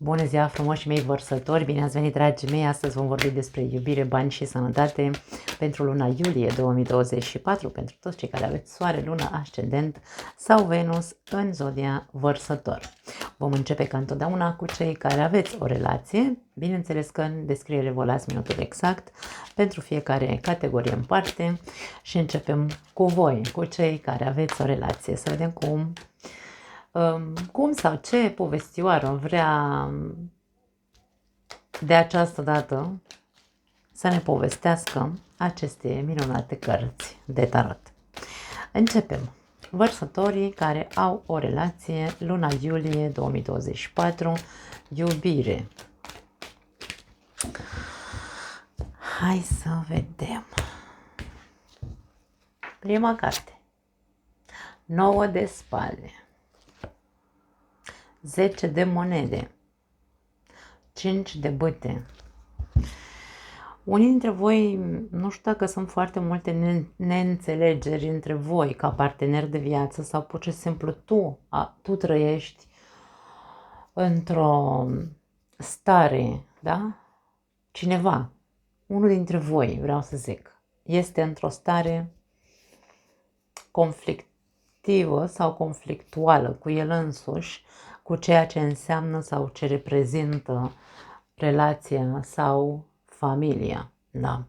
Bună ziua, frumoși mei vărsători! Bine ați venit, dragii mei! Astăzi vom vorbi despre iubire, bani și sănătate pentru luna iulie 2024, pentru toți cei care aveți soare, lună, ascendent sau Venus în zodia vărsător. Vom începe ca întotdeauna cu cei care aveți o relație. Bineînțeles că în descriere vă las minutul exact pentru fiecare categorie în parte și începem cu voi, cu cei care aveți o relație. Să vedem cum sau ce povestioară vrea de această dată să ne povestească aceste minunate cărți de tarot. Începem. Vărsătorii care au o relație, luna iulie 2024, iubire. Hai să vedem. Prima carte. 9 de spade. 10 de monede, 5 de bâte. Unii dintre voi, nu știu dacă sunt foarte multe neînțelegeri între voi ca partener de viață sau pur și simplu tu trăiești într-o stare, da? Cineva, unul dintre voi, vreau să zic, este într-o stare conflictivă sau conflictuală cu el însuși, cu ceea ce înseamnă sau ce reprezintă relația sau familia. Da.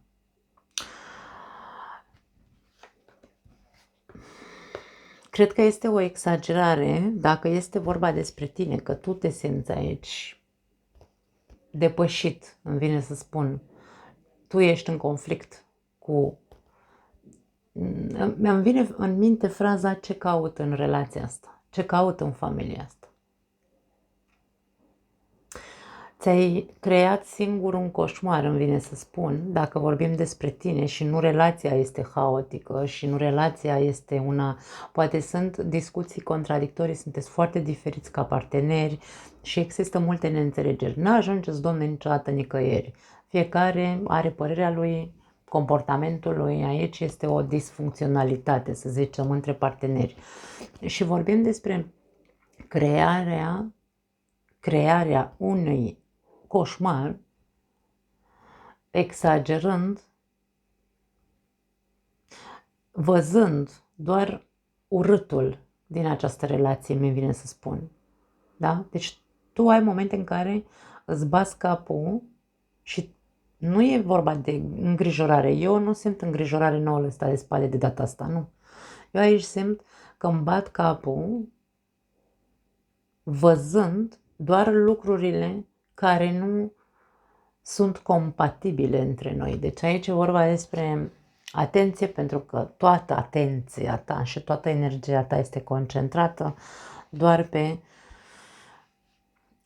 Cred că este o exagerare dacă este vorba despre tine, că tu te simți aici depășit, îmi vine să spun. Tu ești în conflict cu... Mi-am vine în minte fraza ce caut în relația asta, ce caut în familia asta. Ți-ai creat singur un coșmar, îmi vine să spun, dacă vorbim despre tine și nu relația este haotică și nu relația este una... Poate sunt discuții contradictorii, sunteți foarte diferiți ca parteneri și există multe neînțelegeri. N-ajungeți, domne, niciodată nicăieri. Fiecare are părerea lui, comportamentul lui, aici este o disfuncționalitate, să zicem, între parteneri. Și vorbim despre crearea unui coșmar, exagerând, văzând doar urâtul din această relație, mi vine să spun. Da? Deci tu ai momente în care îți bați capul și nu e vorba de îngrijorare. Eu nu simt îngrijorare nouă ăsta de spate de data asta, nu. Eu aici simt că îmi bat capul văzând doar lucrurile care nu sunt compatibile între noi. Deci aici e vorba despre atenție, pentru că toată atenția ta și toată energia ta este concentrată doar pe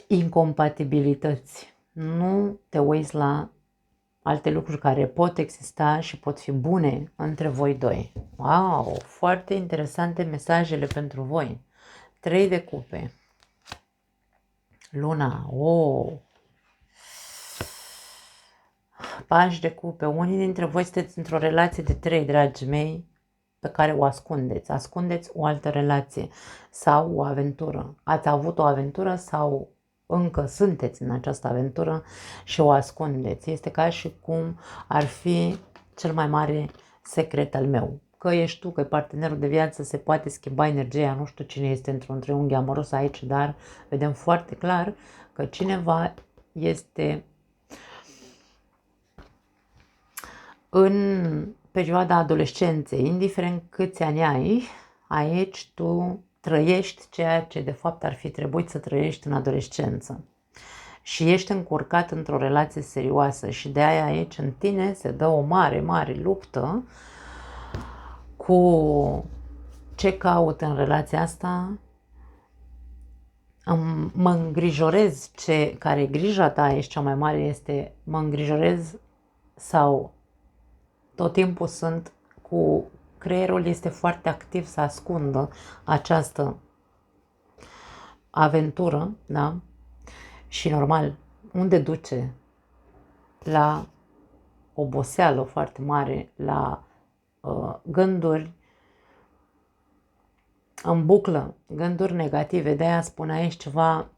incompatibilități. Nu te uiți la alte lucruri care pot exista și pot fi bune între voi doi. Wow, foarte interesante mesajele pentru voi. 3 de cupe. Luna, Pași de cupe. Unii dintre voi sunteți într-o relație de 3, dragii mei, pe care o ascundeți. Ascundeți o altă relație sau o aventură. Ați avut o aventură sau încă sunteți în această aventură și o ascundeți. Este ca și cum ar fi cel mai mare secret al meu. Că ești tu, că e partenerul de viață, se poate schimba energia, nu știu cine este într-un triunghi amoros aici, dar vedem foarte clar că cineva este în perioada adolescenței, indiferent câți ani ai, aici tu trăiești ceea ce de fapt ar fi trebuit să trăiești în adolescență. Și ești încurcat într-o relație serioasă și de aia aici în tine se dă o mare, mare luptă cu ce caut în relația asta. Mă îngrijorez, care grija ta aici cea mai mare este, mă îngrijorez sau tot timpul sunt cu creierul este foarte activ să ascundă această aventură, da? Și normal, unde duce? La oboseală foarte mare, la gânduri în buclă, gânduri negative. De aia spun aici ceva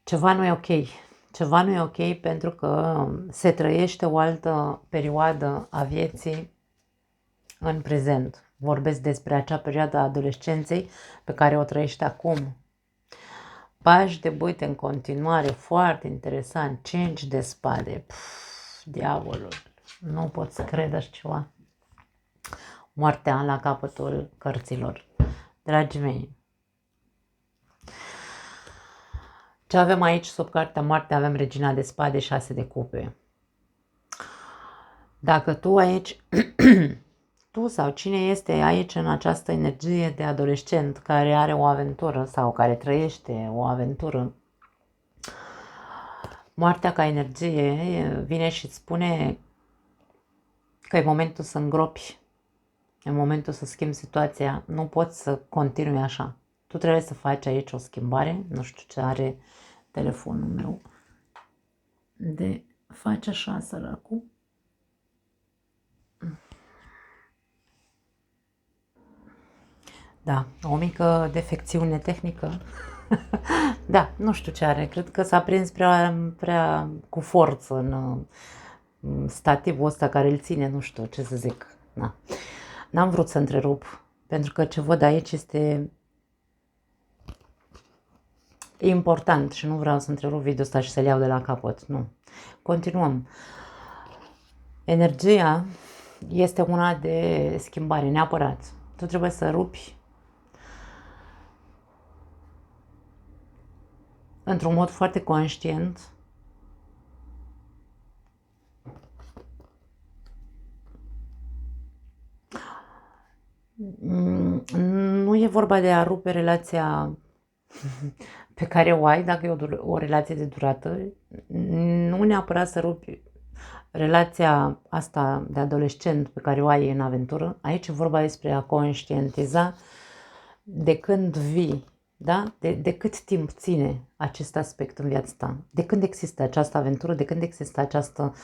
Ceva nu e ok. Ceva nu e ok pentru că se trăiește o altă perioadă a vieții în prezent. Vorbesc despre acea perioadă a adolescenței pe care o trăiește acum. Pași de bâte în continuare, foarte interesant, 5 de spade. Diavolul, nu pot să cred așa ceva. Moartea la capătul cărților. Dragii mei, ce avem aici sub cartea moarte? Avem regina de spade, 6 de cupe. Dacă tu aici, tu sau cine este aici în această energie de adolescent care are o aventură sau care trăiește o aventură, moartea ca energie vine și îți spune că e momentul să îngropi, e momentul să schimbi situația, nu poți să continui așa. Tu trebuie să faci aici o schimbare, nu știu ce are telefonul meu, de face așa săracul. Da, o mică defecțiune tehnică. Da, nu știu ce are, cred că s-a prins prea cu forță în stativul ăsta care îl ține, nu știu ce să zic. Da. N-am vrut să întrerup, pentru că ce văd aici este important și nu vreau să întrerup video ăsta și să-l iau de la capăt, nu. Continuăm. Energia este una de schimbare, neapărat. Tu trebuie să rupi într-un mod foarte conștient nu e vorba de a rupe relația pe care o ai, dacă e o relație de durată, nu neapărat să rupi relația asta de adolescent pe care o ai în aventură. Aici e vorba despre a conștientiza de când vii, da? De cât timp ține acest aspect în viața ta, de când există această aventură, de când există această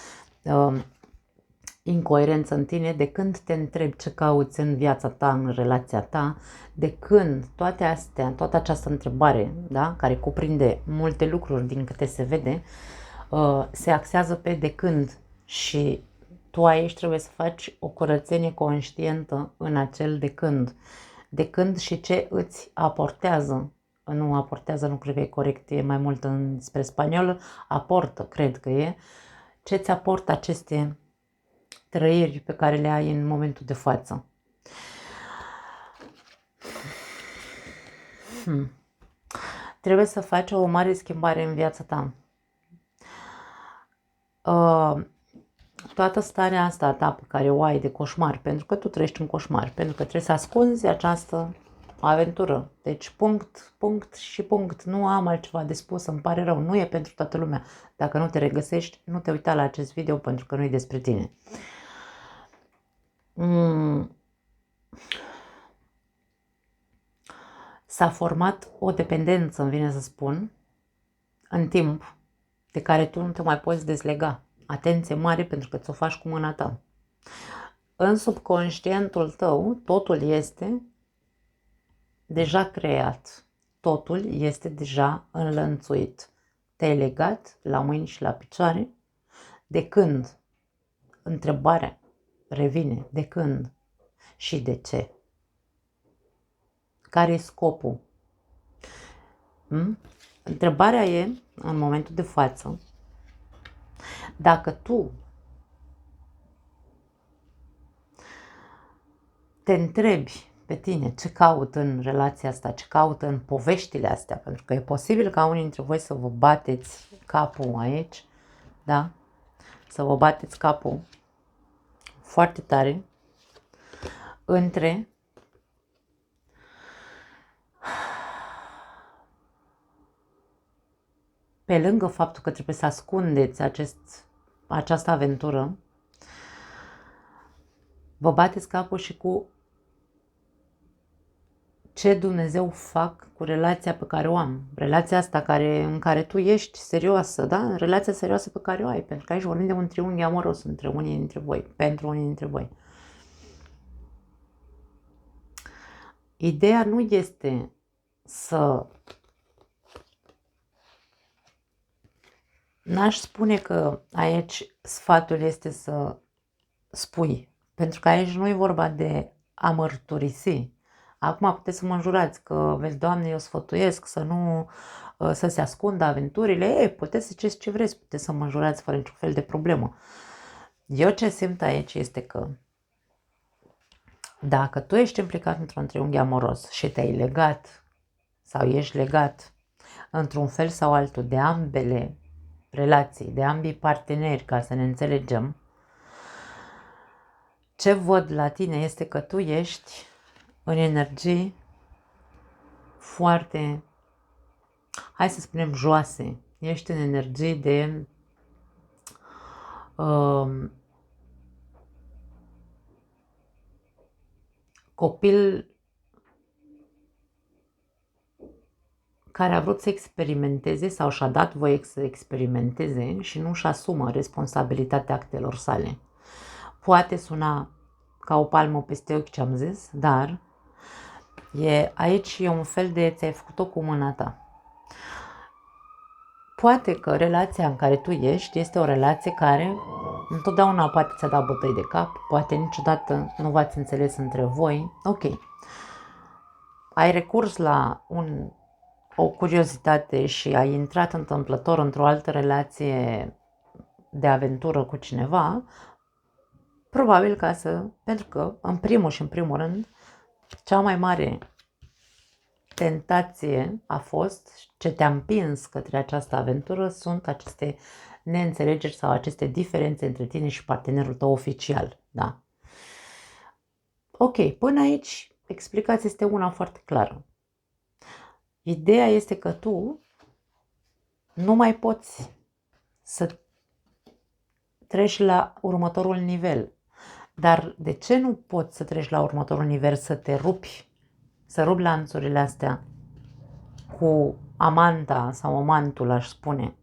incoerență în tine, de când te întrebi ce cauți în viața ta, în relația ta, de când toate astea, toată această întrebare, da, care cuprinde multe lucruri din câte se vede, se axează pe de când și tu aici trebuie să faci o curățenie conștientă în acel de când. De când și ce îți aportează. Nu aportează, nu cred că e corect, e mai mult spre spaniolă, aportă, cred că e. Ce îți aportă aceste trăiri pe care le ai în momentul de față. Trebuie să faci o mare schimbare în viața ta. Toată starea asta ta pe care o ai de coșmar, pentru că tu trăiești un coșmar, pentru că trebuie să ascunzi această aventură. Deci punct și punct. Nu am altceva de spus, îmi pare rău. Nu e pentru toată lumea. Dacă nu te regăsești, nu te uita la acest video pentru că nu e despre tine. S-a format o dependență, îmi vine să spun, în timp, de care tu nu te mai poți dezlega. Atenție mare pentru că ți-o faci cu mâna ta. În subconștientul tău, totul este deja creat. Totul este deja înlănțuit. Te-ai legat la mâini și la picioare. De când? Întrebarea revine. De când? Și de ce? Care e scopul? Întrebarea e, în momentul de față, dacă tu te întrebi pe tine ce caut în relația asta, ce caut în poveștile astea, pentru că e posibil ca unii dintre voi să vă bateți capul aici, da? Să vă bateți capul foarte tare între pe lângă faptul că trebuie să ascundeți această aventură, vă bateți capul și cu ce Dumnezeu fac cu relația pe care o am. Relația asta în care tu ești serioasă, da? Relația serioasă pe care o ai. Pentru că aici vorbim de un triunghi amoros între unii dintre voi, pentru unii dintre voi. Ideea nu este să N-aș spune că aici sfatul este să spui, pentru că aici nu e vorba de a mărturisi. Acum puteți să mă înjurați că, vezi, Doamne, eu sfătuiesc să nu să se ascundă aventurile. Puteți să ziceți ce vreți, puteți să mă înjurați fără niciun fel de problemă. Eu ce simt aici este că dacă tu ești implicat într-un triunghi amoros și te-ai legat sau ești legat într-un fel sau altul de ambele relații, de ambii parteneri, ca să ne înțelegem, ce văd la tine este că tu ești în energii foarte, hai să spunem, joase. Ești în energii de copil care a vrut să experimenteze sau și-a dat voie să experimenteze și nu-și asumă responsabilitatea actelor sale. Poate suna ca o palmă peste ochi ce am zis, dar aici e un fel de ți-ai făcut-o cu mâna ta. Poate că relația în care tu ești este o relație care întotdeauna poate ți-a dat bătăi de cap, poate niciodată nu v-ați înțeles între voi. Ok. Ai recurs la o curiozitate și ai intrat întâmplător într-o altă relație de aventură cu cineva, probabil pentru că, în primul și în primul rând, cea mai mare tentație a fost, ce te-a împins către această aventură, sunt aceste neînțelegeri sau aceste diferențe între tine și partenerul tău oficial. Da? Ok, până aici explicația este una foarte clară. Ideea este că tu nu mai poți să treci la următorul nivel. Dar de ce nu poți să treci la următorul nivel, să te rupi, să rupi lanțurile astea cu amanta sau amantul, aș spune?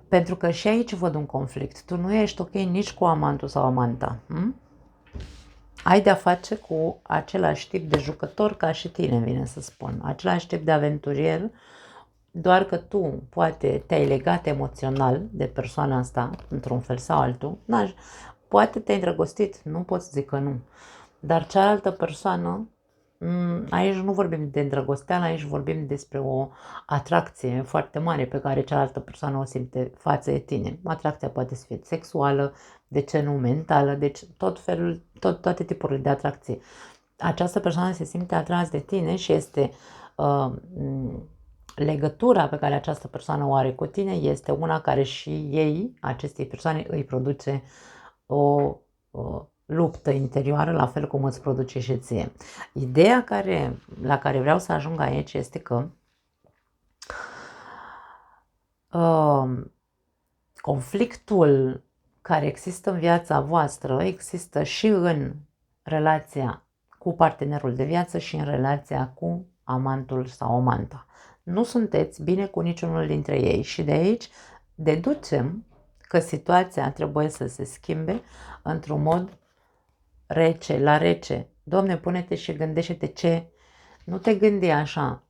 Pentru că și aici văd un conflict. Tu nu ești ok nici cu amantul sau amanta. Ai de-a face cu același tip de jucător ca și tine, vine să spun. Același tip de aventurier, doar că tu poate te-ai legat emoțional de persoana asta, într-un fel sau altul. Poate te-ai îndrăgostit, nu pot să zic că nu. Dar cealaltă persoană, aici nu vorbim de îndrăgosteală, aici vorbim despre o atracție foarte mare pe care cealaltă persoană o simte față de tine. Atracția poate să fie sexuală, de ce nu mentală, deci toate tipurile de atracție. Această persoană se simte atras de tine și este legătura pe care această persoană o are cu tine este una care și ei, acestei persoane, îi produce o luptă interioară, la fel cum îți produce și ție. Ideea la care vreau să ajung aici este că conflictul care există în viața voastră există și în relația cu partenerul de viață și în relația cu amantul sau amanta. Nu sunteți bine cu niciunul dintre ei și de aici deducem că situația trebuie să se schimbe într-un mod rece, la rece. Doamne, pune-te și gândește-te ce. Nu te gândi așa,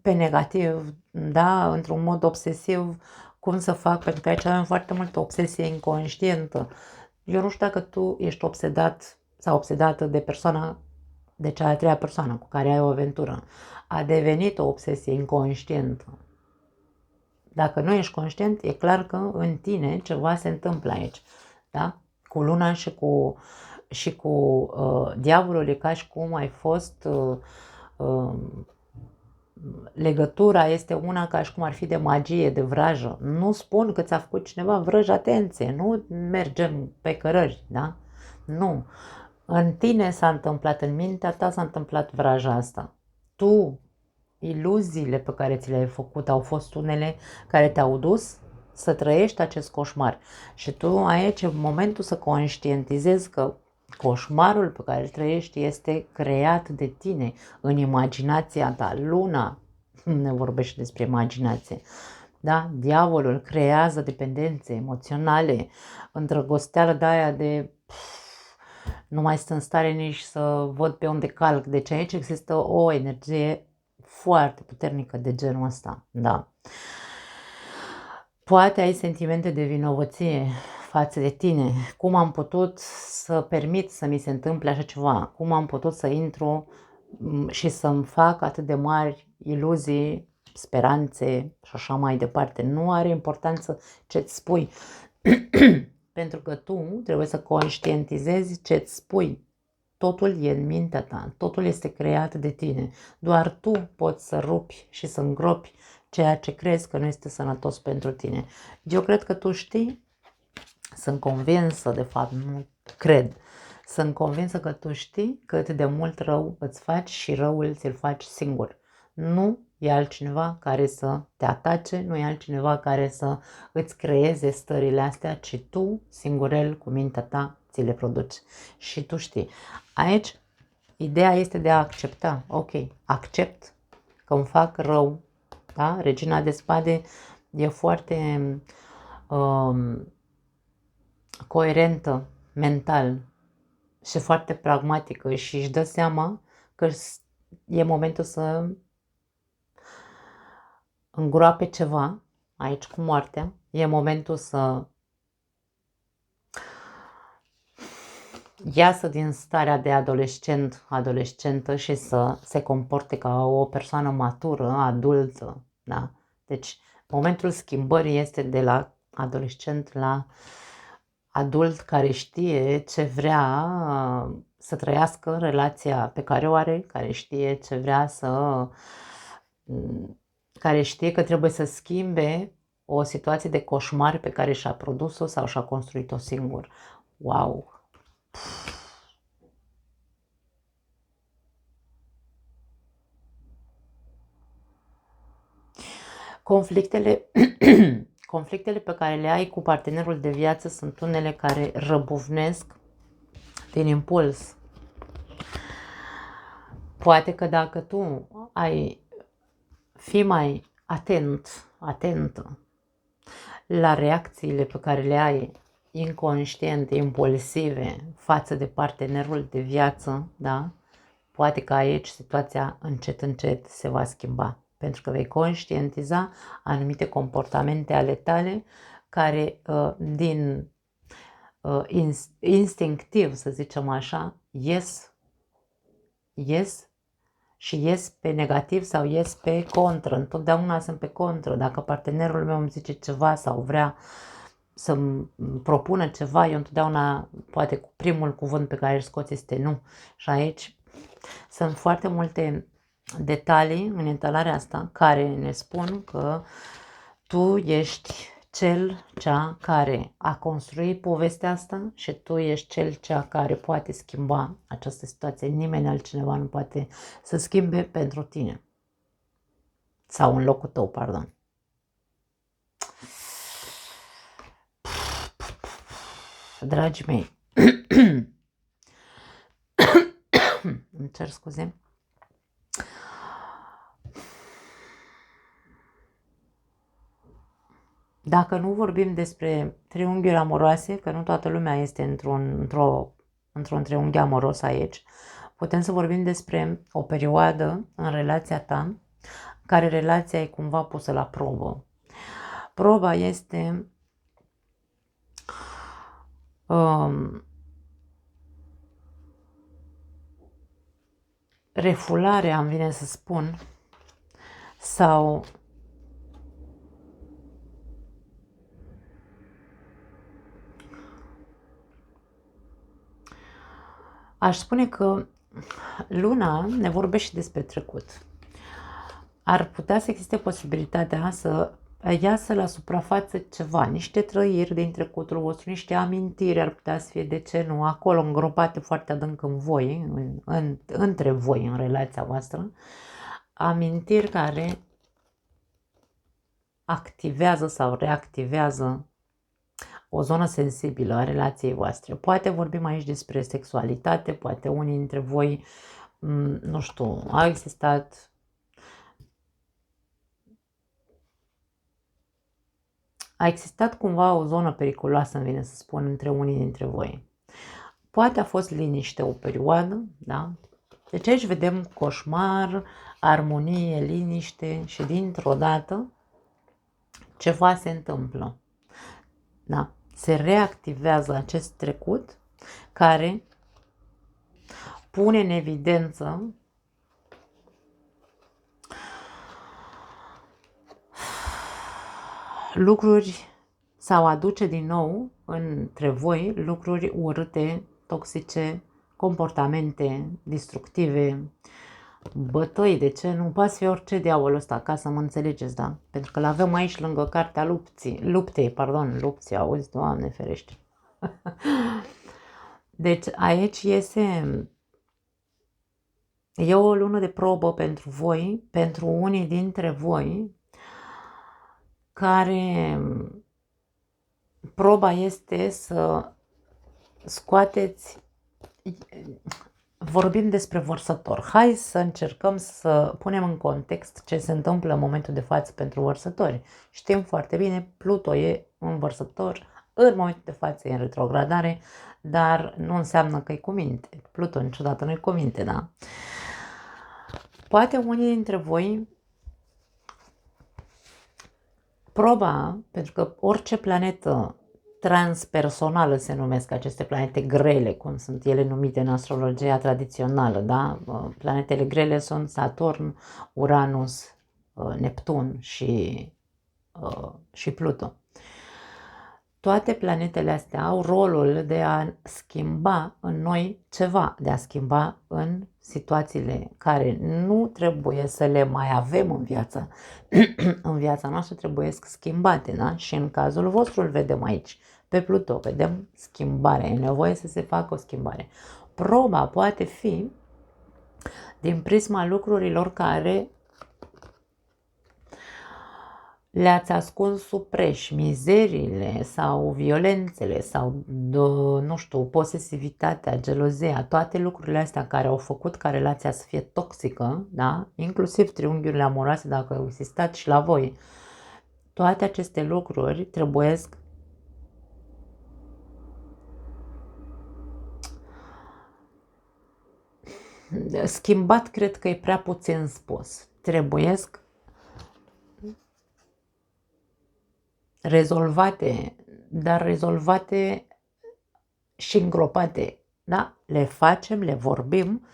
pe negativ, da, într-un mod obsesiv, cum să fac, pentru că aici avem foarte multă obsesie inconștientă. Eu nu știu dacă tu ești obsedat sau obsedată de persoana, de cea de-a treia persoană cu care ai o aventură. A devenit o obsesie inconștientă. Dacă nu ești conștient, e clar că în tine ceva se întâmplă aici. Da? Cu luna și cu diavolul e ca și cum ai fost legătura este una ca și cum ar fi de magie, de vrajă. Nu spun că ți-a făcut cineva vrăjă, atenție, nu mergem pe cărări, da? Nu. În tine s-a întâmplat, în mintea ta s-a întâmplat vraja asta. Tu, iluziile pe care ți le-ai făcut au fost unele care te-au dus să trăiești acest coșmar. Și tu aici e momentul să conștientizezi că coșmarul pe care îl trăiești este creat de tine în imaginația ta. Luna ne vorbește despre imaginație. Da? Diavolul creează dependențe emoționale, îndrăgosteală de aia de nu mai sunt în stare nici să văd pe unde calc. Deci aici există o energie foarte puternică de genul ăsta. Da. Poate ai sentimente de vinovăție față de tine. Cum am putut să permit să mi se întâmple așa ceva? Cum am putut să intru și să-mi fac atât de mari iluzii, speranțe și așa mai departe? Nu are importanță ce-ți spui. Pentru că tu trebuie să conștientizezi ce-ți spui. Totul e în mintea ta, totul este creat de tine. Doar tu poți să rupi și să îngropi ceea ce crezi că nu este sănătos pentru tine. Eu cred că tu știi, sunt convinsă, de fapt, nu cred, sunt convinsă că tu știi cât de mult rău îți faci și răul ți-l faci singur. Nu e altcineva care să te atace, nu e altcineva care să îți creeze stările astea, ci tu, singurel, cu mintea ta, ți le produci. Și tu știi. Aici, ideea este de a accepta. Ok, accept că îmi fac rău. Da? Regina de spade e foarte coerentă mental și foarte pragmatică și își dă seama că e momentul să îngroape ceva aici cu moartea, e momentul să iasă din starea de adolescentă și să se comporte ca o persoană matură, adultă. Da? Deci momentul schimbării este de la adolescent la adult care știe ce vrea să trăiască, relația pe care o are, care știe ce vrea care știe că trebuie să schimbe o situație de coșmar pe care și-a produs-o sau și-a construit-o singur. Wow! Conflictele, conflictele pe care le ai cu partenerul de viață sunt unele care răbufnesc din impuls. Poate că dacă tu ai fi mai atentă la reacțiile pe care le ai inconștiente, impulsive față de partenerul de viață, da? Poate că aici situația încet se va schimba. Pentru că vei conștientiza anumite comportamente ale tale care din instinctiv, să zicem așa, ies și ies pe negativ sau ies pe contră. Întotdeauna sunt pe contră. Dacă partenerul meu îmi zice ceva sau vrea să-mi propună ceva, eu întotdeauna, poate cu primul cuvânt pe care îl scoți este nu. Și aici sunt foarte multe detalii în etalarea asta care ne spun că tu ești cea care a construit povestea asta și tu ești cea care poate schimba această situație. Nimeni altcineva nu poate să schimbe pentru tine. Sau în locul tău, pardon. Dragii mei, îmi cer scuze. Dacă nu vorbim despre triunghiuri amoroase, că nu toată lumea este într-un triunghi amoros aici, putem să vorbim despre o perioadă în relația ta în care relația e cumva pusă la probă. Proba este refularea, îmi vine să spun, sau aș spune că luna ne vorbește despre trecut. Ar putea să existe posibilitatea să iasă la suprafață ceva, niște trăiri din trecutul vostru, niște amintiri, ar putea să fie, de ce nu, acolo îngropate foarte adânc în voi, între voi, în relația voastră, amintiri care activează sau reactivează o zonă sensibilă a relației voastre. Poate vorbim aici despre sexualitate, poate unii dintre voi, nu știu, au existat a existat cumva o zonă periculoasă, îmi vine să spun, între unii dintre voi. Poate a fost liniște o perioadă, da? Deci aici vedem coșmar, armonie, liniște și dintr-o dată ceva se întâmplă. Da? Se reactivează acest trecut care pune în evidență lucruri sau aduce din nou între voi lucruri urâte, toxice, comportamente destructive, bătăi, de ce? Nu poate fi orice diavolul ăsta, ca să mă înțelegeți, da? Pentru că l-avem aici lângă cartea lupții, auzi, Doamne ferește. Deci aici e o lună de probă pentru voi, pentru unii dintre voi, care proba este să scoateți, vorbim despre vărsător. Hai să încercăm să punem în context ce se întâmplă în momentul de față pentru vărsători. Știm foarte bine, Pluto e un vărsător, în momentul de față e în retrogradare, dar nu înseamnă că e cu minte. Pluto niciodată nu e cu minte, da? Poate unii dintre voi, proba, pentru că orice planetă transpersonală se numesc aceste planete grele, cum sunt ele numite în astrologia tradițională, da? Planetele grele sunt Saturn, Uranus, Neptun și Pluto. Toate planetele astea au rolul de a schimba în noi ceva, de a schimba în situațiile care nu trebuie să le mai avem în viață. În viața noastră trebuie schimbate, da? Și în cazul vostru îl vedem aici. Pe Pluto vedem schimbarea, e nevoie să se facă o schimbare. Proba poate fi din prisma lucrurilor care le-ați ascuns sub preș, mizeriile sau violențele sau, nu știu, posesivitatea, gelozia, toate lucrurile astea care au făcut ca relația să fie toxică, da? Inclusiv triunghiurile amoroase, dacă au existat și la voi. Toate aceste lucruri trebuiesc schimbat, cred că e prea puțin spus. Trebuiesc rezolvate, dar rezolvate și îngropate, da? Le facem, le vorbim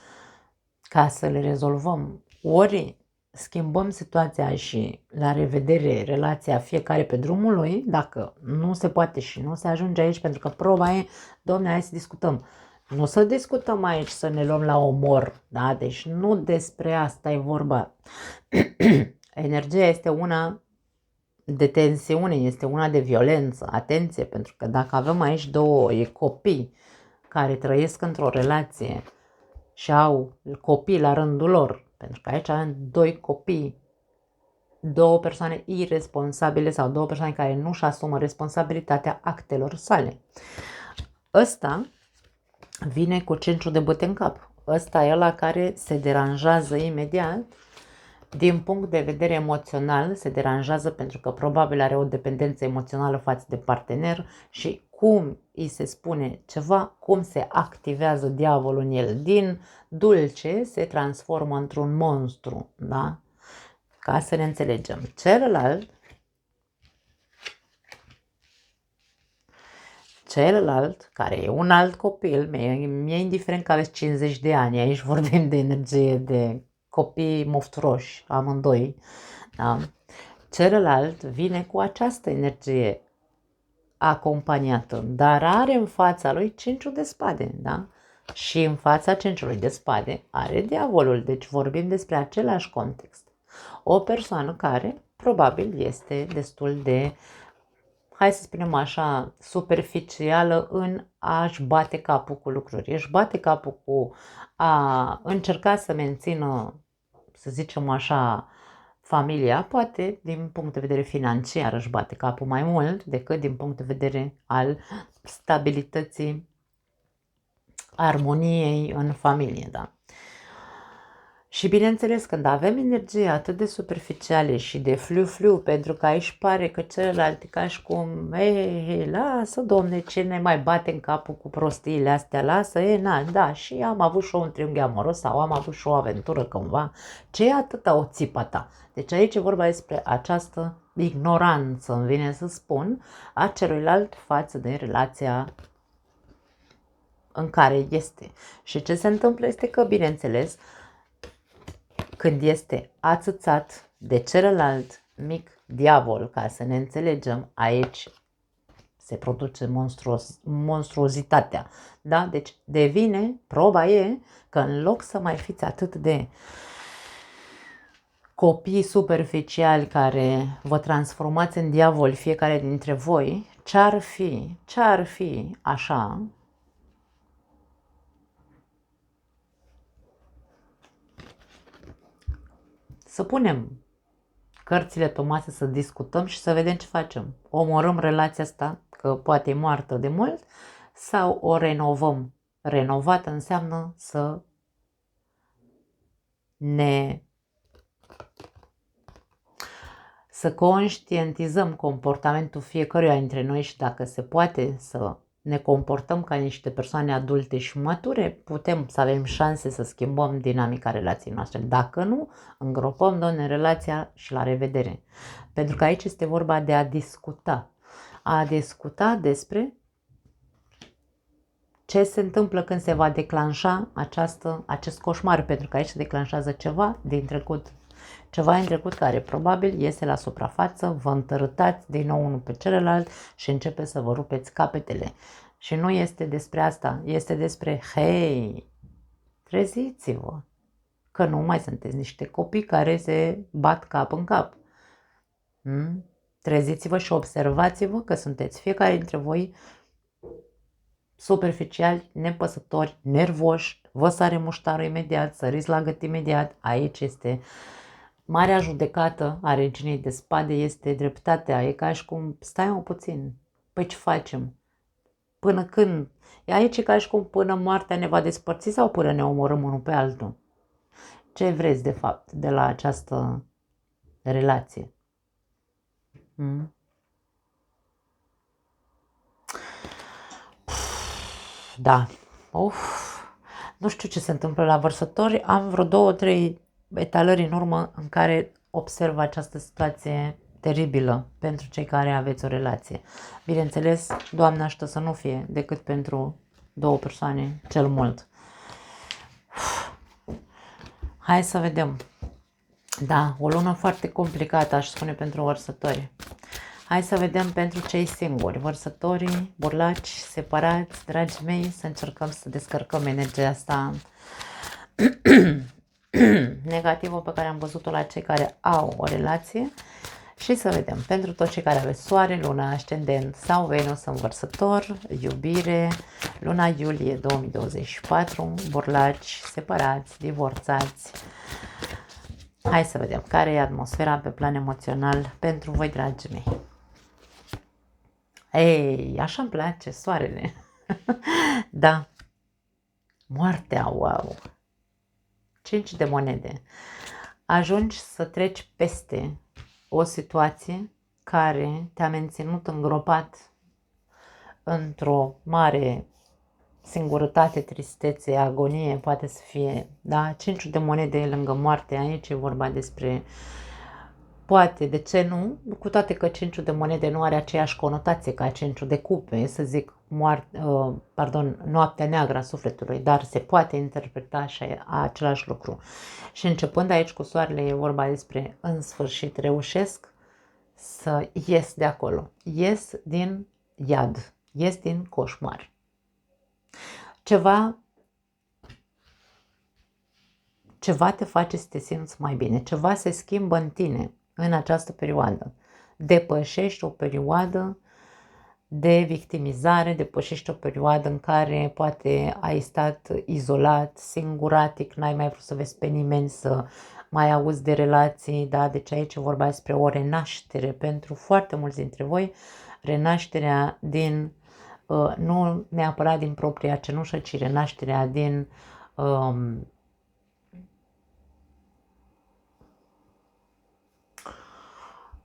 ca să le rezolvăm. Ori schimbăm situația și la revedere relația fiecare pe drumul lui, dacă nu se poate și nu se ajunge aici, pentru că proba e, domne, hai să discutăm. Nu să discutăm aici, să ne luăm la omor, da? Deci nu despre asta e vorba. Energia este una de tensiune, este una de violență. Atenție, pentru că dacă avem aici două copii care trăiesc într-o relație și au copii la rândul lor, pentru că aici avem doi copii, două persoane irresponsabile sau două persoane care nu își asumă responsabilitatea actelor sale. Ăsta vine cu cinciul de băte în cap. Ăsta e ăla care se deranjează imediat. Din punct de vedere emoțional, se deranjează pentru că probabil are o dependență emoțională față de partener și cum îi se spune ceva, cum se activează diavolul în el. Din dulce se transformă într-un monstru, da? Ca să ne înțelegem. Celălalt, care e un alt copil, mi-e indiferent că aveți 50 de ani, aici vorbim de energie de copii mofturoși, amândoi, da? Celălalt vine cu această energie acompaniată, dar are în fața lui cinciul de spade, da? Și în fața cinciului de spade are diavolul, deci vorbim despre același context. O persoană care probabil este destul de, hai să spunem așa, superficială în a-și bate capul cu lucruri. Își bate capul cu a încerca să mențină, să zicem așa, familia, poate din punct de vedere financiar își bate capul mai mult decât din punct de vedere al stabilității, armoniei în familie, da? Și bineînțeles, când avem energie atât de superficiale și de fliu-fliu, pentru că aici pare că celălalt e ca și cum, lasă, domne, ce ne mai bate în capul cu prostiile astea, lasă, da, și am avut și eu un triunghi amoros sau am avut și o aventură cândva, ce e atâta o țipa ta? Deci aici e vorba despre această ignoranță, îmi vine să spun, a celuilalt față de relația în care este. Și ce se întâmplă este că, bineînțeles, când este ațățat de celălalt mic diavol, ca să ne înțelegem, aici se produce monstruozitatea. Da? Deci devine, proba e că în loc să mai fiți atât de copii superficiali care vă transformați în diavol fiecare dintre voi, ce-ar fi așa, să punem cărțile pe masă, să discutăm și să vedem ce facem. Omorâm relația asta, că poate e moartă de mult, sau o renovăm. Renovată înseamnă să conștientizăm comportamentul fiecăruia dintre noi și dacă se poate să ne comportăm ca niște persoane adulte și mature, putem să avem șanse să schimbăm dinamica relației noastre. Dacă nu, îngropăm, doamne, relația și la revedere. Pentru că aici este vorba de a discuta. A discuta despre ce se întâmplă când se va declanșa acest coșmar, pentru că aici se declanșează ceva din trecut. Ceva în trecut care probabil iese la suprafață, vă întărâtați din nou unul pe celălalt și începe să vă rupeți capetele. Și nu este despre asta, este despre, hei, treziți-vă, că nu mai sunteți niște copii care se bat cap în cap. Treziți-vă și observați-vă că sunteți fiecare dintre voi superficiali, nepăsători, nervoși, vă sare muștarul imediat, săriți la gât imediat. Aici este marea judecată a reginei de spade, este dreptatea. E ca și cum, stai puțin, păi ce facem? Până când? E aici ca și cum până moartea ne va despărți sau până ne omorâm unul pe altul? Ce vreți de fapt de la această relație? Da. Nu știu ce se întâmplă la vărsători. Am vreo 2-3 etalări în urmă în care observ această situație teribilă pentru cei care aveți o relație. Bineînțeles, Doamne ajută să nu fie decât pentru 2 persoane, cel mult. Hai să vedem. Da, o lună foarte complicată, aș spune, pentru vărsători. Hai să vedem pentru cei singuri, vărsătorii, burlaci, separați, dragii mei, să încercăm să descărcăm energia asta negativă pe care am văzut-o la cei care au o relație și să vedem pentru toți cei care aveți soare, luna, ascendent sau Venus în vărsător, iubire, luna iulie 2024, burlaci, separați, divorțați. Hai să vedem care e atmosfera pe plan emoțional pentru voi, dragii mei. Ei, așa îmi place, soarele. Da. Moartea, wow. 5 de monede. Ajungi să treci peste o situație care te-a menținut îngropat într-o mare singurătate, tristețe, agonie, poate să fie, da? 5 de monede lângă moarte, aici e vorba despre, poate, de ce nu? Cu toate că 5 de monede nu are aceeași conotație ca 5 de cupe, să zic, noaptea neagră a sufletului, dar se poate interpreta și același lucru. Și începând aici cu soarele, e vorba despre, în sfârșit, reușesc să ies de acolo, ies din iad, ies din coșmar. Ceva te face să te simți mai bine, ceva se schimbă în tine în această perioadă. Depășești o perioadă de victimizare, depășești o perioadă în care poate ai stat izolat, singuratic, n-ai mai vrut să vezi pe nimeni, să mai auzi de relații, da? Deci aici e vorba despre o renaștere pentru foarte mulți dintre voi, renașterea din, nu neapărat din propria cenușă, ci renașterea din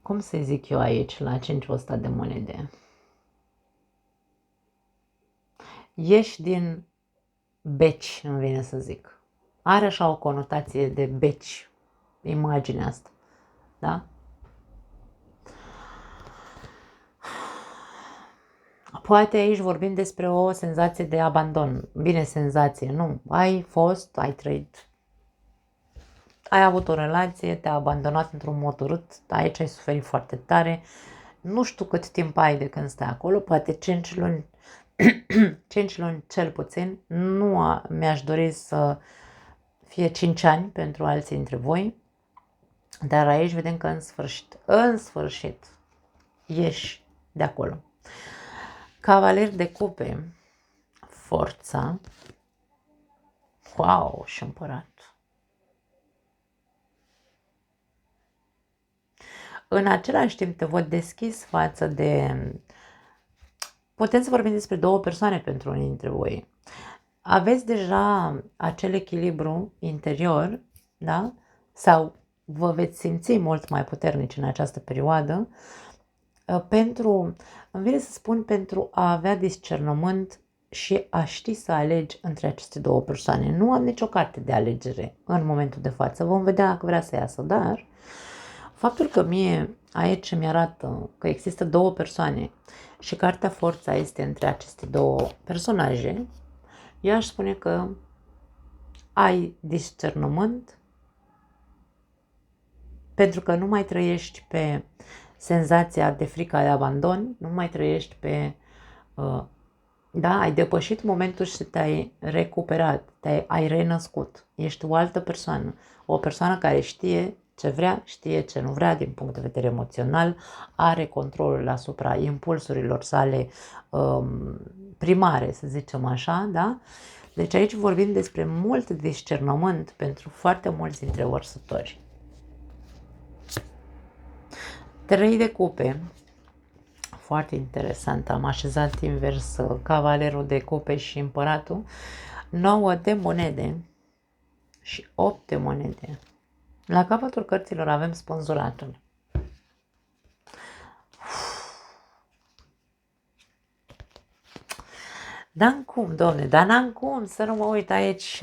cum să zic eu aici, la 5 ăsta de monede? Ieși din beci, îmi vine să zic. Are așa o conotație de beci, imaginea asta, da? Poate aici vorbim despre o senzație de abandon. Bine, senzație, nu. Ai trăit, ai avut o relație, te-a abandonat într-un mod urât, aici ai suferit foarte tare. Nu știu cât timp ai de când stai acolo, poate 5 luni, 5 luni cel puțin. Nu mi-aș dori să fie 5 ani pentru alții dintre voi, dar aici vedem că în sfârșit, ieși de acolo. Cavaler de cupe, forța, wow, și împărat. În același timp te văd deschis față de... Putem să vorbim despre două persoane pentru unii dintre voi. Aveți deja acel echilibru interior, da? Sau vă veți simți mult mai puternici în această perioadă îmi vine să spun, pentru a avea discernământ și a ști să alegi între aceste două persoane. Nu am nicio carte de alegere în momentul de față. Vom vedea dacă vrea să iasă, dar faptul că mie aici mi arată că există două persoane și cartea forța este între aceste două personaje, eu aș spune că ai discernământ pentru că nu mai trăiești pe senzația de frică de abandon, nu mai trăiești pe... da, ai depășit momentul și te-ai recuperat, ai renăscut. Ești o altă persoană, o persoană care știe ce vrea, știe ce nu vrea din punct de vedere emoțional, are controlul asupra impulsurilor sale primare, să zicem așa, da? Deci aici vorbim despre mult discernământ pentru foarte mulți dintre vărsători. 3 de cupe, foarte interesant, am așezat invers cavalerul de cupe și împăratul, 9 de monede și 8 de monede. La capătul cărților avem spânzuratul. Dar cum, domne, dar n-am cum să nu mă uit aici.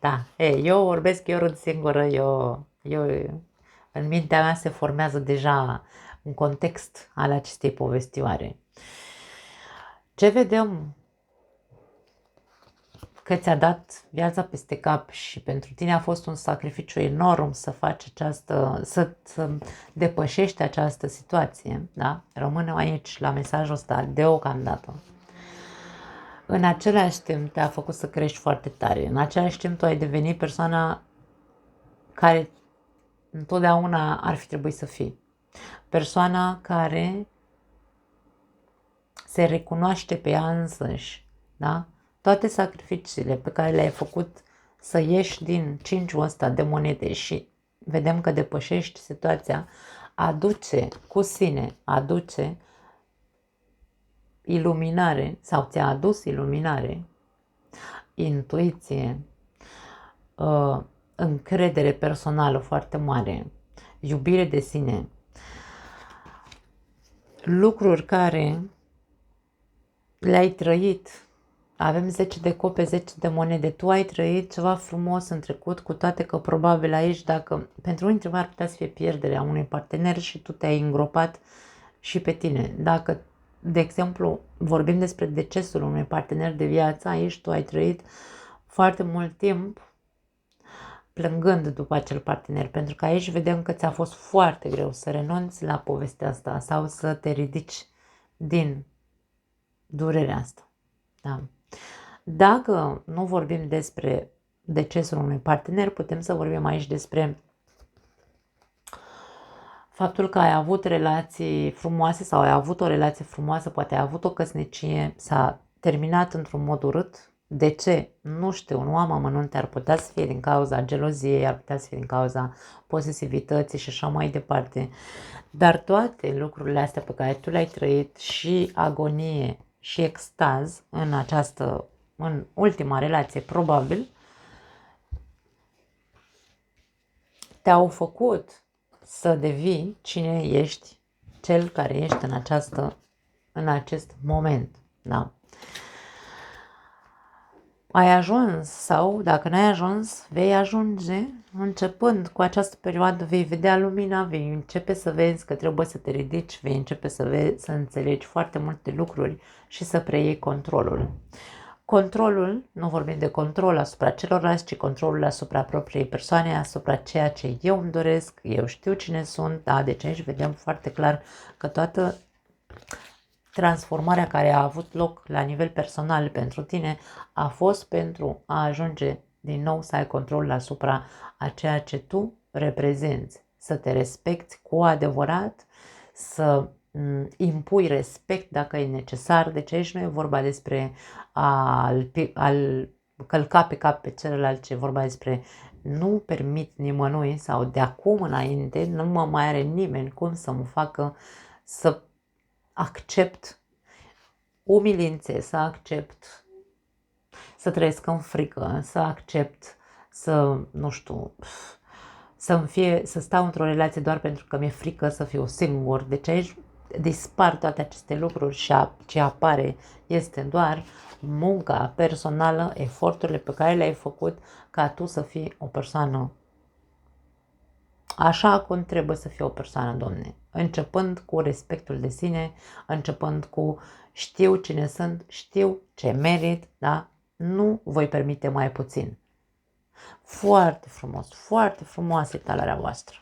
Da, eu vorbesc, eu râd singură, eu în mintea mea se formează deja un context al acestei povestioare. Ce vedem? Că ți-a dat viața peste cap și pentru tine a fost un sacrificiu enorm să faci să depășești această situație, da? Rămânem aici la mesajul ăsta deocamdată. În același timp te-a făcut să crești foarte tare. În același timp tu ai devenit persoana care întotdeauna ar fi trebuit să fii. Persoana care se recunoaște pe ea însăși, da? Toate sacrificiile pe care le-ai făcut să ieși din 5-ul ăsta de monede și vedem că depășești situația, aduce iluminare sau ți-a adus iluminare, intuiție, încredere personală foarte mare, iubire de sine, lucruri care le-ai trăit. Avem 10 de cope, 10 de monede. Tu ai trăit ceva frumos în trecut, cu toate că probabil aici, dacă pentru unii dintre voi ar putea să fie pierderea unui partener și tu te-ai îngropat și pe tine. Dacă, de exemplu, vorbim despre decesul unui partener de viață, aici tu ai trăit foarte mult timp plângând după acel partener, pentru că aici vedem că ți-a fost foarte greu să renunți la povestea asta sau să te ridici din durerea asta. Da. Dacă nu vorbim despre decesul unui partener, putem să vorbim aici despre faptul că ai avut relații frumoase sau ai avut o relație frumoasă, poate ai avut o căsnicie, s-a terminat într-un mod urât. De ce? Nu știu, nu am amănunte, ar putea să fie din cauza geloziei, ar putea să fie din cauza posesivității și așa mai departe. Dar toate lucrurile astea pe care tu le-ai trăit, și agonie și extaz în ultima relație, probabil, te-au făcut să devii cine ești, cel care ești în acest moment. Da? Ai ajuns sau, dacă n-ai ajuns, vei ajunge. Începând cu această perioadă, vei vedea lumina, vei începe să vezi că trebuie să te ridici, vei începe să înțelegi foarte multe lucruri și să preiei controlul. Controlul, nu vorbim de control asupra celorlalți, ci controlul asupra propriei persoane, asupra ceea ce eu îmi doresc, eu știu cine sunt, da, deci aici vedem foarte clar că toată transformarea care a avut loc la nivel personal pentru tine a fost pentru a ajunge din nou să ai control asupra a ceea ce tu reprezinți, să te respecti cu adevărat, să impui respect dacă e necesar. Deci aici nu e vorba despre al călca pe cap pe celălalt, ci e vorba despre nu permit nimănui sau de acum înainte nu mă mai are nimeni cum să mă facă să accept umilințe, să accept să trăiesc în frică, să accept să, nu știu, să stau într-o relație doar pentru că mi-e frică să fiu singur. Deci aici dispar toate aceste lucruri și ce apare este doar munca personală, eforturile pe care le-ai făcut ca tu să fii o persoană așa cum trebuie să fie o persoană, Domne. Începând cu respectul de sine, începând cu știu cine sunt, știu ce merit, da? Nu voi permite mai puțin. Foarte frumos, foarte frumoasă etalarea voastră.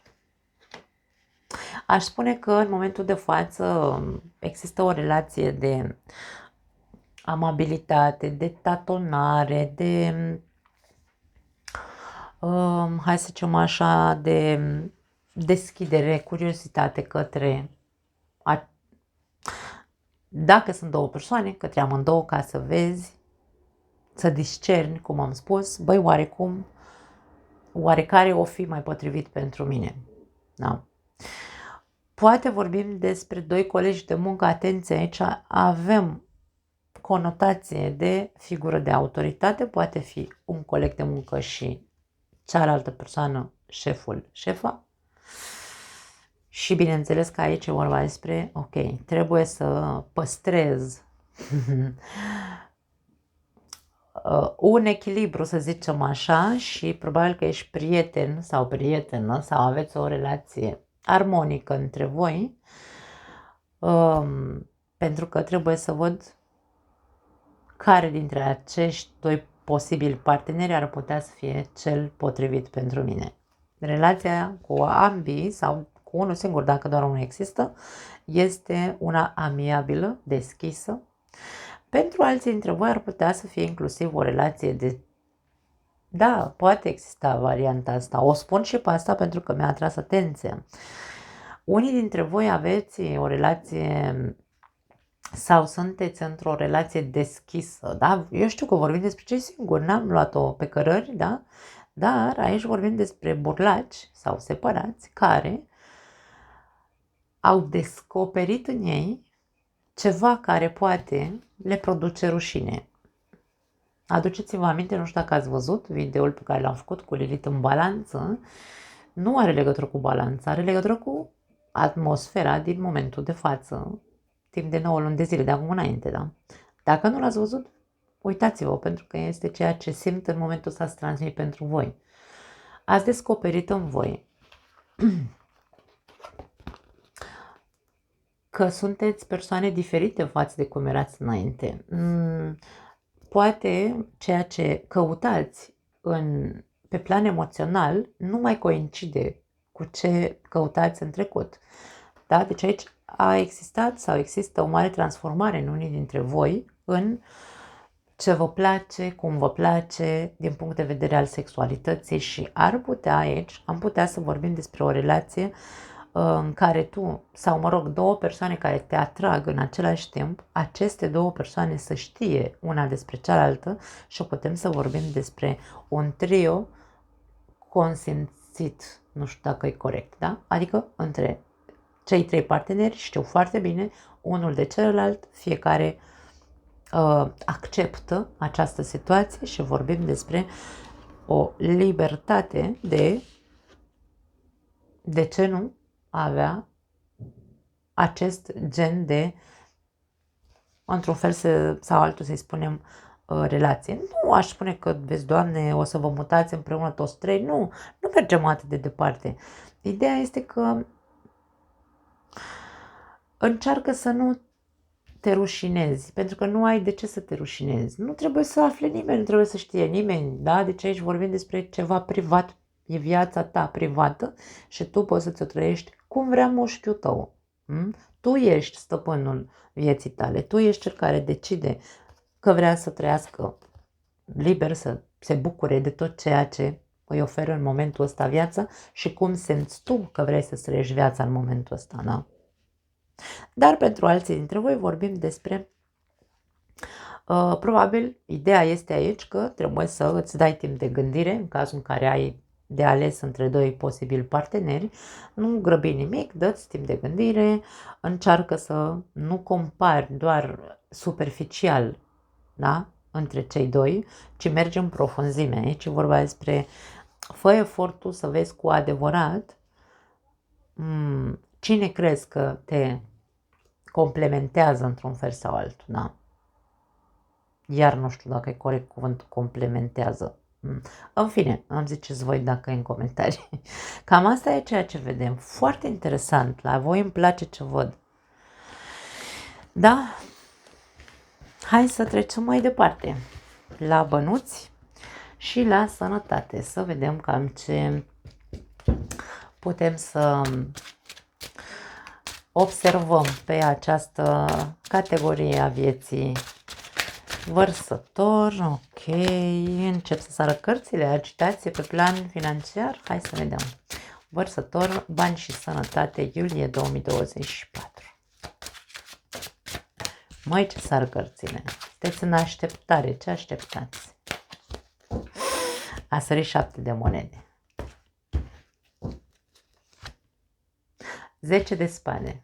Aș spune că în momentul de față există o relație de amabilitate, de tatonare, de hai să zicem așa, de deschidere, curiozitate către, dacă sunt două persoane, către amândouă, ca să vezi, să discerni, cum am spus, băi, oarecare o fi mai potrivit pentru mine. Da? Poate vorbim despre doi colegi de muncă, atenție, aici avem conotație de figură de autoritate, poate fi un coleg de muncă și cealaltă persoană, șeful, șefa. Și bineînțeles că aici e vorba despre, ok, trebuie să păstrez un echilibru, să zicem așa, și probabil că ești prieten sau prietenă sau aveți o relație armonică între voi, pentru că trebuie să văd care dintre acești doi posibili parteneri ar putea să fie cel potrivit pentru mine. Relația cu ambii sau cu unul singur, dacă doar unul există, este una amiabilă, deschisă. Pentru alții dintre voi ar putea să fie inclusiv o relație de... Da, poate exista varianta asta. O spun și pe asta pentru că mi-a atras atenția. Unii dintre voi aveți o relație sau sunteți într-o relație deschisă, da? Eu știu că vorbim despre cei singuri, n-am luat-o pe cărări, da? Dar aici vorbim despre burlaci sau separați care au descoperit în ei ceva care poate le produce rușine. Aduceți-vă aminte, nu știu dacă ați văzut videoul pe care l-am făcut cu Lilith în balanță, nu are legătură cu balanța, are legătură cu atmosfera din momentul de față, timp de 9 luni de zile, de acum înainte, da? Dacă nu l-ați văzut, uitați-vă, pentru că este ceea ce simt în momentul ăsta să transmit pentru voi. Ați descoperit în voi că sunteți persoane diferite față de cum erați înainte. Poate ceea ce căutați pe plan emoțional nu mai coincide cu ce căutați în trecut. Da? Deci aici a existat sau există o mare transformare în unii dintre voi în ce vă place, cum vă place, din punct de vedere al sexualității și ar putea aici, am putea să vorbim despre o relație în care tu, sau mă rog, două persoane care te atrag în același timp, aceste două persoane să știe una despre cealaltă și putem să vorbim despre un trio consimțit, nu știu dacă e corect, da? Adică între cei trei parteneri știu foarte bine unul de celălalt, fiecare acceptă această situație și vorbim despre o libertate de de ce nu avea acest gen de, într-un fel sau altul să-i spunem, relație. Nu aș spune că, vezi, Doamne, o să vă mutați împreună toți trei. Nu mergem atât de departe. Ideea este că încearcă să nu te rușinezi, pentru că nu ai de ce să te rușinezi. Nu trebuie să afle nimeni, nu trebuie să știe nimeni, da? Deci aici vorbim despre ceva privat, e viața ta privată și tu poți să ți-o trăiești cum vrea moșchiul tău. Tu ești stăpânul vieții tale, tu ești cel care decide că vrea să trăiască liber, să se bucure de tot ceea ce îi oferă în momentul ăsta viața și cum simți tu că vrei să trăiești viața în momentul ăsta, da? Dar pentru alții dintre voi vorbim despre, probabil, ideea este aici că trebuie să îți dai timp de gândire în cazul în care ai de ales între doi posibili parteneri. Nu grăbi nimic, dă-ți timp de gândire, încearcă să nu compari doar superficial, da, între cei doi, ci mergi în profunzime. Aici e vorba despre, fă efortul să vezi cu adevărat cine crezi că te complementează într-un fel sau altul, da? Iar nu știu dacă e corect cuvântul complementează. În fine, îmi ziceți voi dacă e în comentarii. Cam asta e ceea ce vedem. Foarte interesant. La voi îmi place ce văd. Da? Hai să trecem mai departe. La bănuți și la sănătate. Să vedem cam ce putem să observăm pe această categorie a vieții. Vărsător, ok, încep să sară cărțile, agitație pe plan financiar, hai să vedem. Vărsător, bani și sănătate, iulie 2024. Măi, ce sară cărțile, sunteți în așteptare, ce așteptați? A sărit 7 de monede. 10 de spade.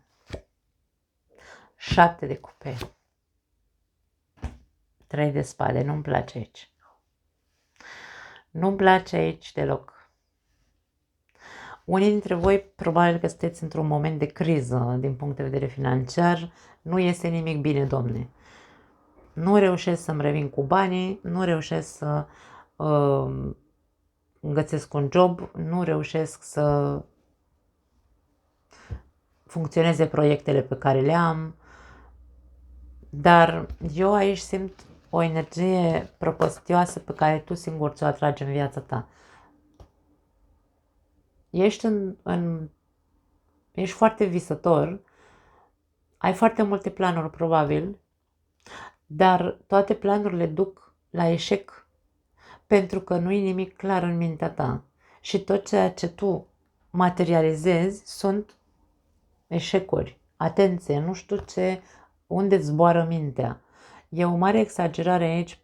7 de cupe. 3 de spade, nu-mi place aici. Nu-mi place aici deloc. Unii dintre voi probabil că sunteți într-un moment de criză din punct de vedere financiar. Nu iese nimic bine, domne. Nu reușesc să-mi revin cu banii, nu reușesc să găsesc un job, nu reușesc să funcționeze proiectele pe care le am. Dar eu aici simt o energie prăpăstioasă pe care tu singur ți-o atragi în viața ta. Ești ești foarte visător, ai foarte multe planuri probabil, dar toate planurile duc la eșec pentru că nu e nimic clar în mintea ta. Și tot ceea ce tu materializezi sunt eșecuri. Atenție, nu știu unde zboară mintea. E o mare exagerare aici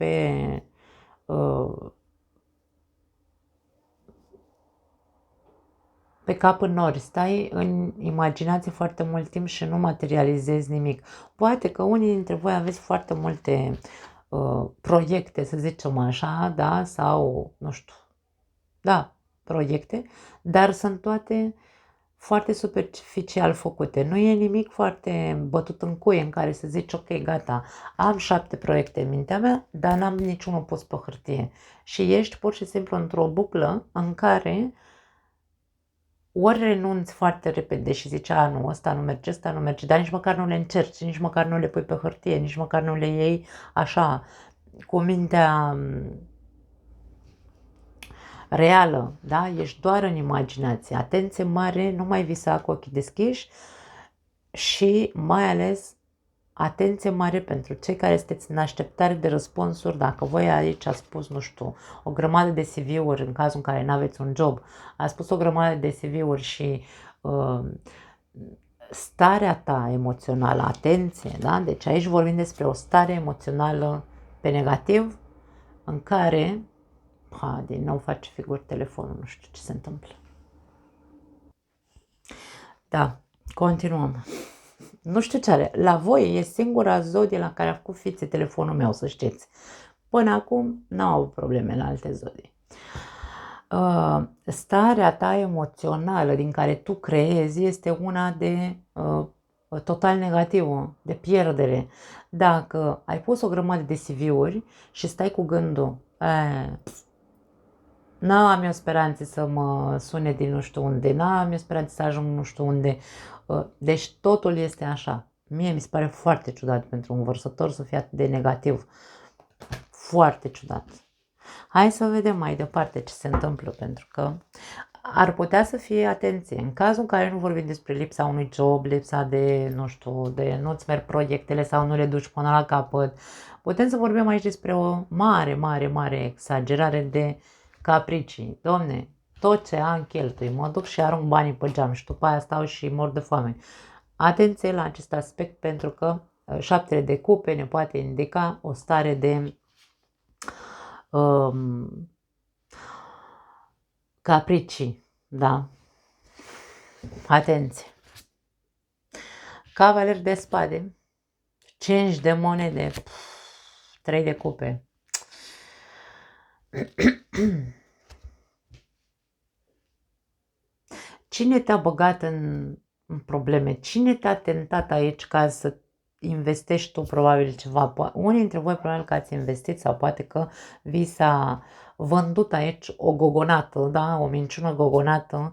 pe cap în nori, stai în imaginație foarte mult timp și nu materializezi nimic. Poate că unii dintre voi aveți foarte multe proiecte, să zicem așa, da, sau, nu știu, da, proiecte, dar sunt toate foarte superficial făcute. Nu e nimic foarte bătut în cuie în care să zici, ok, gata, am 7 proiecte în mintea mea, dar n-am niciunul pus pe hârtie. Și ești pur și simplu într-o buclă în care ori renunți foarte repede și zici, nu, ăsta nu merge, dar nici măcar nu le încerci, nici măcar nu le pui pe hârtie, nici măcar nu le iei așa, cu mintea reală, da? Ești doar în imaginație. Atenție mare, nu mai visa cu ochii deschiși și mai ales atenție mare pentru cei care sunteți în așteptare de răspunsuri. Dacă voi aici ați spus, nu știu, o grămadă de CV-uri în cazul în care nu aveți un job, ați spus o grămadă de CV-uri și starea ta emoțională, atenție, da? Deci aici vorbim despre o stare emoțională pe negativ în care din nou face figuri telefonul, nu știu ce se întâmplă. Da, continuăm. Nu știu ce are. La voi e singura zodie la care a făcut fițe telefonul meu, să știți. Până acum n-au avut probleme la alte zodii. Starea ta emoțională din care tu creezi este una de total negativă, de pierdere. Dacă ai pus o grămadă de CV-uri și stai cu gândul, n-am eu speranțe să mă sune din nu știu unde, n-am eu speranțe să ajung nu știu unde, deci totul este așa. Mie mi se pare foarte ciudat pentru un vărsător să fie atât de negativ. Foarte ciudat. Hai să vedem mai departe ce se întâmplă, pentru că ar putea să fie, atenție, în cazul în care nu vorbim despre lipsa unui job, lipsa de, nu știu, de nu-ți merg proiectele sau nu le duci până la capăt, putem să vorbim aici despre o mare, mare, mare exagerare de capricii. Domne, tot ce am cheltui, mă duc și arunc banii pe geam și după aia stau și mor de foame. Atenție la acest aspect, pentru că șaptele de cupe ne poate indica o stare de capricii, da? Atenție! Cavaler de spade, 5 de monede, 3 de cupe. Cine te-a băgat în probleme? Cine te-a tentat aici ca să investești tu probabil ceva? Unii dintre voi probabil că ați investit sau poate că vi s-a vândut aici o gogonată, da? O minciună gogonată,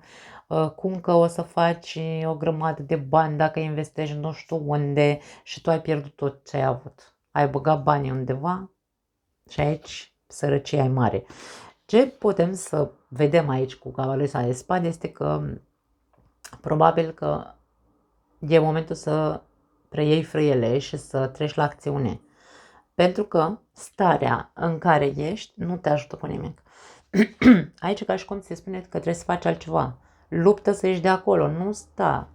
cum că o să faci o grămadă de bani dacă investești nu știu unde și tu ai pierdut tot ce ai avut. Ai băgat banii undeva și aici sărăcia e mare. Ce putem să vedem aici cu cavalerul de spade este că probabil că e momentul să preiei frâiele și să treci la acțiune. Pentru că starea în care ești nu te ajută cu nimic. Aici ca și cum se spune că trebuie să faci altceva. Luptă să ieși de acolo, nu sta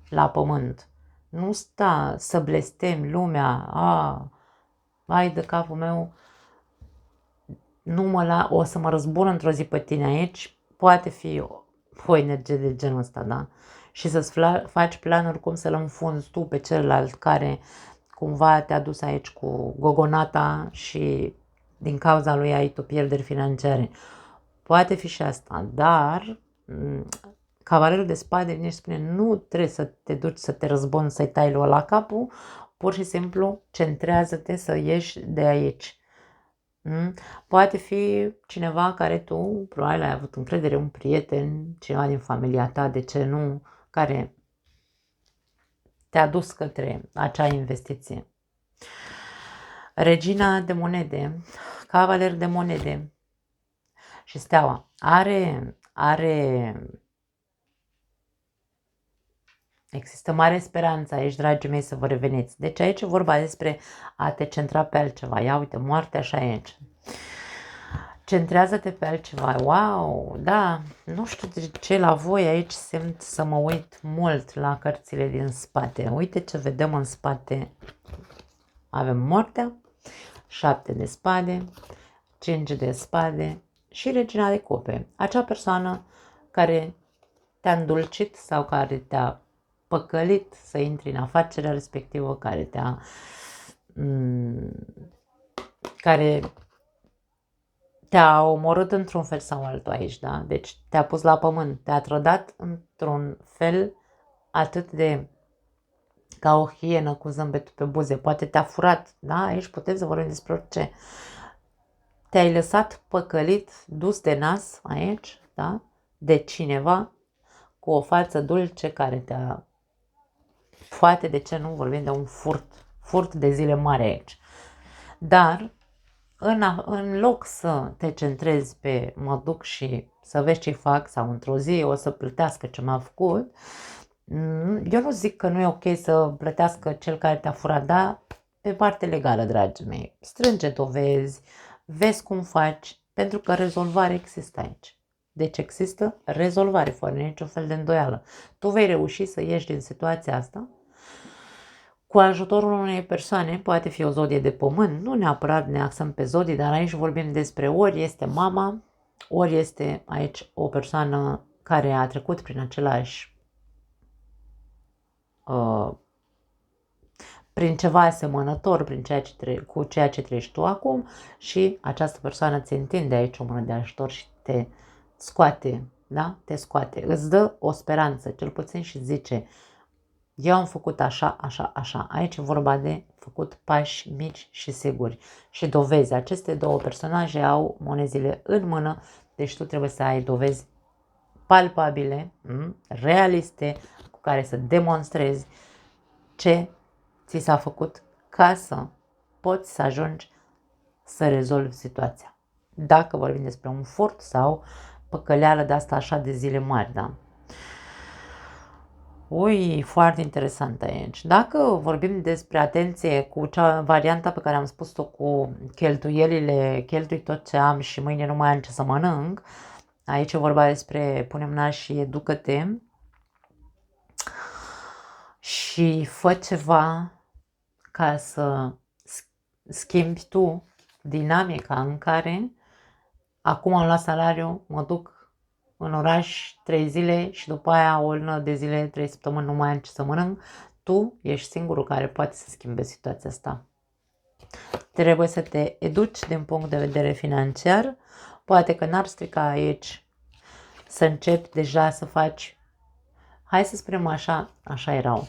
la pământ. Nu sta să blestemi lumea. Vai de capul meu, o să mă răzbun într-o zi pe tine aici. Poate fi o energie de genul ăsta, da? Și să-ți faci planuri cum să-l înfunzi tu pe celălalt care cumva te-a dus aici cu gogonata și din cauza lui ai tu pierderi financiare. Poate fi și asta, dar cavalerul de spade vine și spune nu trebuie să te duci să te răzbuni, să-i tai lui la capul, pur și simplu centrează-te să ieși de aici. Poate fi cineva care tu probabil ai avut încredere, un prieten, cineva din familia ta, de ce nu, care te-a dus către acea investiție. Regina de monede, cavaler de monede și steaua există mare speranță aici, dragii mei, să vă reveniți. Deci aici e vorba despre a te centra pe altceva. Ia uite, moartea așa e aici. Centrează-te pe altceva. Wow, da, nu știu de ce la voi aici simt să mă uit mult la cărțile din spate. Uite ce vedem în spate. Avem moartea, 7 de spade, 5 de spade și regina de cupe. Acea persoană care te-a îndulcit sau care te-a păcălit să intri în afacerea respectivă, care te-a omorât într-un fel sau altul aici, da? Deci te-a pus la pământ, te-a trădat într-un fel atât de ca o hienă cu zâmbetul pe buze, poate te-a furat, da? Aici putem să vorbim despre orice. Te-ai lăsat păcălit, dus de nas aici, da? De cineva cu o față dulce care te-a... Poate, de ce nu vorbim de un furt de zile mari aici. Dar în loc să te centrezi pe mă duc și să vezi ce fac sau într-o zi o să plătească ce m-a făcut, eu nu zic că nu e ok să plătească cel care te-a furat, dar pe parte legală, dragii mei. Strânge dovezi, vezi cum faci, pentru că rezolvare există aici. Deci există rezolvare, fără niciun fel de îndoială. Tu vei reuși să ieși din situația asta cu ajutorul unei persoane, poate fi o zodie de pământ, nu neapărat ne axăm pe zodii, dar aici vorbim despre ori este mama, ori este aici o persoană care a trecut prin același prin ceva asemănător cu ceea ce trăiești tu acum și această persoană ți întinde aici o mână de ajutor și te scoate, da? Te scoate, îți dă o speranță, cel puțin și zice, eu am făcut așa, așa, așa. Aici e vorba de făcut pași mici și siguri și dovezi. Aceste două personaje au monezile în mână, deci tu trebuie să ai dovezi palpabile, realiste, cu care să demonstrezi ce ți s-a făcut ca să poți să ajungi să rezolvi situația. Dacă vorbim despre un furt sau păcăleală de asta așa de zile mari, da? Ui, foarte interesant aici. Dacă vorbim despre atenție cu cea varianta pe care am spus-o cu cheltuielile, cheltui tot ce am și mâine nu mai am ce să mănânc, aici e vorba despre pune mâna și educă-te și fă ceva ca să schimbi tu dinamica în care acum am luat salariu, mă duc în oraș 3 zile și după aia o lună de zile, 3 săptămâni nu mai am ce să mănânc. Tu ești singurul care poate să schimbe situația asta. Trebuie să te educi din punct de vedere financiar. Poate că n-ar strica aici să începi deja să faci, hai să spunem așa, așa erau,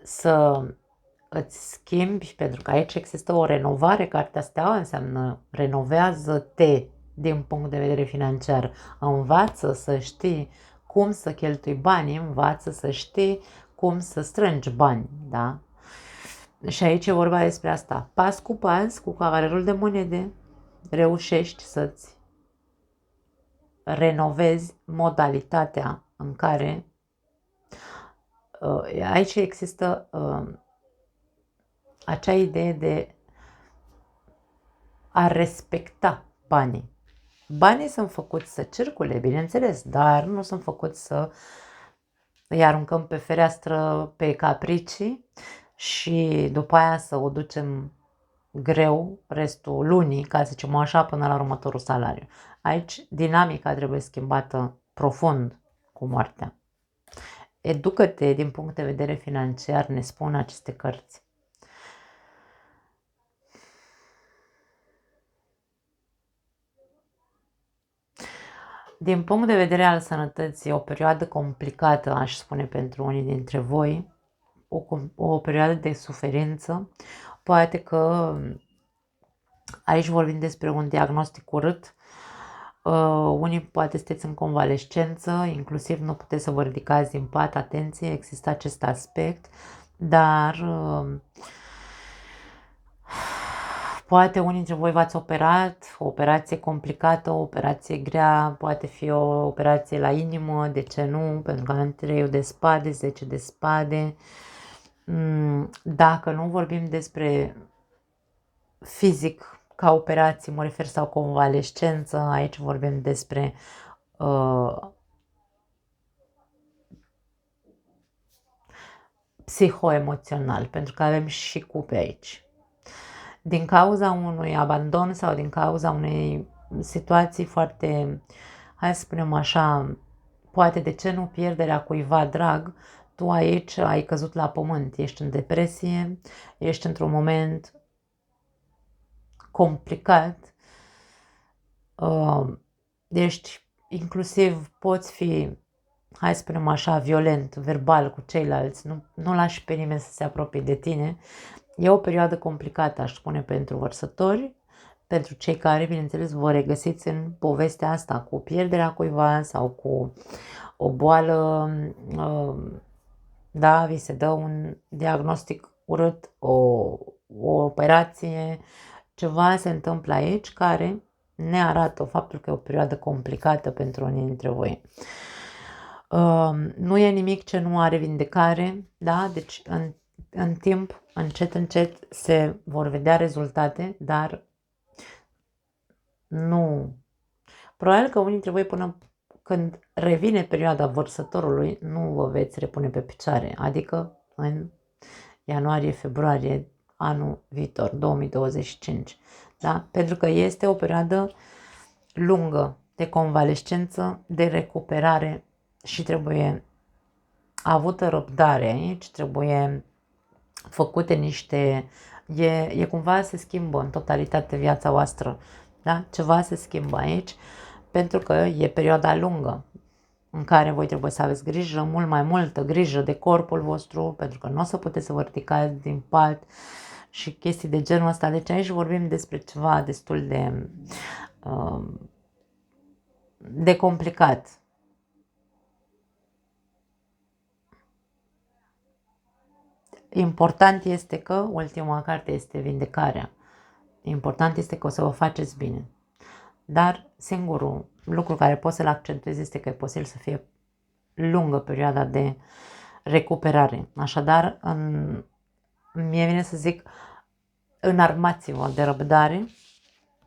să îți schimbi, pentru că aici există o renovare, cartea Steaua înseamnă renovează-te din punct de vedere financiar, învață să știi cum să cheltui bani, învață să știi cum să strângi bani, da? Și aici e vorba despre asta, pas, cu cavalerul de monede, reușești să-ți renovezi modalitatea în care aici există acea idee de a respecta banii. Banii sunt făcuți să circule, bineînțeles, dar nu sunt făcuți să îi aruncăm pe fereastră pe capricii și după aia să o ducem greu restul lunii, ca să zicem așa, până la următorul salariu. Aici dinamica trebuie schimbată profund cu moartea. Educă-te din punct de vedere financiar, ne spun aceste cărți. Din punct de vedere al sănătății, o perioadă complicată, aș spune, pentru unii dintre voi, o perioadă de suferință. Poate că aici vorbim despre un diagnostic urât. Unii poate sunteți în convalescență, inclusiv nu puteți să vă ridicați din pat, atenție, există acest aspect, dar poate unii dintre voi v-ați operat, o operație complicată, o operație grea, poate fi o operație la inimă, de ce nu, pentru că am 3 de spade, 10 de spade. Dacă nu vorbim despre fizic ca operații, mă refer, sau convalescență, aici vorbim despre psihoemoțional, pentru că avem și cupe aici. Din cauza unui abandon sau din cauza unei situații foarte, hai să spunem așa, poate de ce nu pierderea cuiva drag, tu aici ai căzut la pământ, ești în depresie, ești într-un moment complicat, ești inclusiv, poți fi, hai să spunem așa, violent, verbal cu ceilalți, nu lași pe nimeni să se apropie de tine. E o perioadă complicată, aș spune, pentru vărsători, pentru cei care, bineînțeles, vă regăsiți în povestea asta cu pierderea cuiva sau cu o boală, da, vi se dă un diagnostic urât, o operație, ceva se întâmplă aici care ne arată faptul că e o perioadă complicată pentru unii dintre voi. Nu e nimic ce nu are vindecare, da? Deci în timp, încet se vor vedea rezultate, dar nu. Probabil că unii dintre voi până când revine perioada vărsătorului nu vă veți repune pe picioare, adică în ianuarie-februarie anul viitor, 2025. Da? Pentru că este o perioadă lungă de convalescență, de recuperare și trebuie avută răbdare aici, trebuie făcute niște, cumva se schimbă în totalitate viața voastră, da? Ceva se schimbă aici, Pentru că e perioada lungă în care voi trebuie să aveți grijă, mult mai multă grijă de corpul vostru, pentru că nu o să puteți să vă ridicați din pat și chestii de genul ăsta. Deci aici vorbim despre ceva destul de complicat. Important este că ultima carte este vindecarea. Important este că o să vă faceți bine. Dar singurul lucru care pot să-l accentuez este că e posibil să fie lungă perioada de recuperare. Așadar, mie vine să zic, înarmați-vă de răbdare,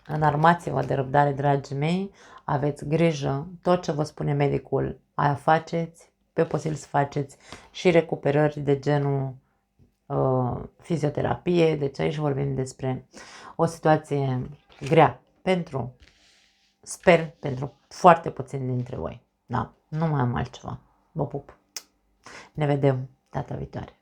înarmați-vă de răbdare, dragii mei, aveți grijă, tot ce vă spune medicul, aia faceți, pe posibil să faceți și recuperări de genul fizioterapie, deci aici vorbim despre o situație grea sper, pentru foarte puțini dintre voi. Da, nu mai am altceva. Vă pup. Ne vedem data viitoare.